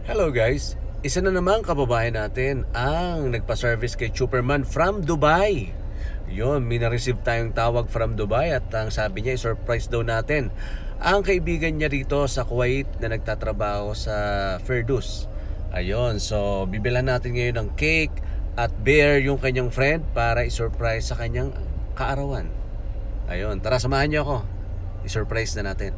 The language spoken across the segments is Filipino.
Hello guys! Isa na namang kababayan natin ang nagpa-service kay Superman from Dubai. Yun, may na-receive tayong tawag from Dubai at ang sabi niya, i-surprise daw natin ang kaibigan niya rito sa Kuwait na nagtatrabaho sa Firdaus. Ayun, so bibilan natin ngayon ng cake at beer yung kanyang friend para i-surprise sa kanyang kaarawan. Ayun, tara samahan niyo ako. I-surprise na natin.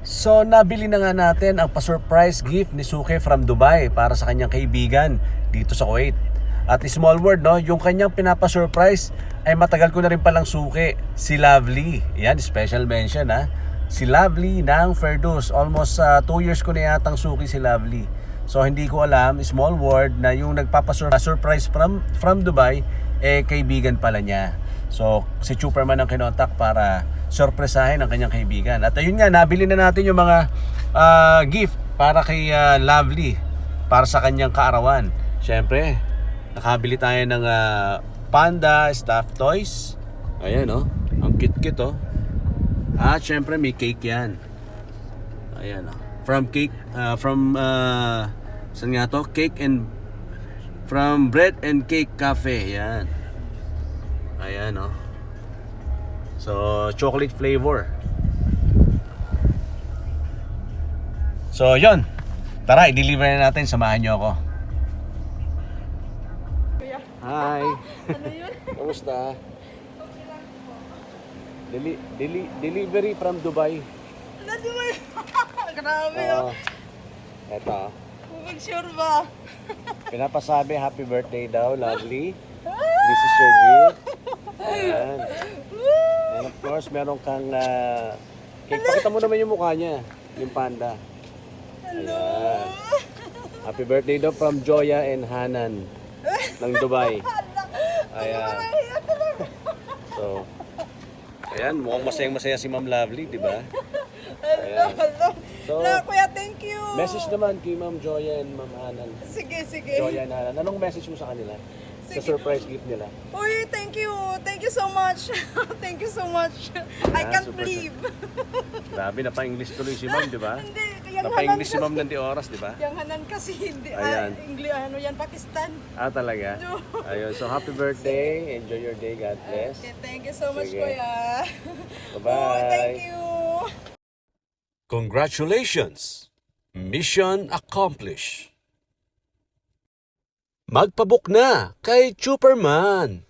So nabili na nga natin ang pa-surprise gift ni Suke from Dubai para sa kanyang kaibigan dito sa Kuwait. At small word, no, yung kanyang pinapa-surprise ay matagal ko na rin palang suki, si Lovely. Yan, special mention ha. Si Lovely ng Firdaus. Almost 2 years ko na yatang suki si Lovely. So hindi ko alam, small word, na yung nagpapa-surprise from Dubai kaibigan pala niya. So si Superman ang kinontak para sorpresahin ang kanyang kaibigan. At ayun nga, nabili na natin yung mga gift para kay Lovely para sa kanyang kaarawan. Siyempre, nakabili tayo ng panda stuffed toys. Ayan oh, ang cute-cute oh. At siyempre may cake yan. Ayan oh. Saan nga to? Cake and from Bread and Cake Cafe. Yan. Ayan oh. So, chocolate flavor. So, yun. Tara, i-deliver na natin. Samahan nyo ako. Kuya. Hi. Ano yun? Kamusta? Delivery from Dubai. Naduloy. Grabe Oo. oh. Eto. Make sure ba? Pinapasabi, happy birthday daw, Lovely. This is your gift. Ayan. And of course, meron kang cake. Pakita mo naman yung mukha niya. Yung panda. Ayan. Happy birthday daw from Joya and Hanan ng Dubai. Ayan. So, ayan, mukhang masayang-masaya si Ma'am Lovely, di ba? Ayan. So, Kuya, thank you. message naman kay Ma'am Joya and Ma'am Hanan. Sige, sige. Joya and Hanan. Anong message mo sa kanila? Sa Sige. surprise gift nila. Uy, thank you. Thank you so much. Thank you so much. I can't super believe. Grabe, napa-English tuloy si Ma'am, di ba? Hindi, yung Hanan Napa-English si kasi. Ma'am ng di oras, di ba? Yung Hanan kasi hindi. Ayan. Ano yan, Pakistan. Ah, talaga? No. Ayun, so happy birthday. Enjoy your day. God bless. Okay, thank you so much, Sige. Kuya. Bye-bye. Oh, thank you. Congratulations! Mission accomplished! Magpabook na kay Superman!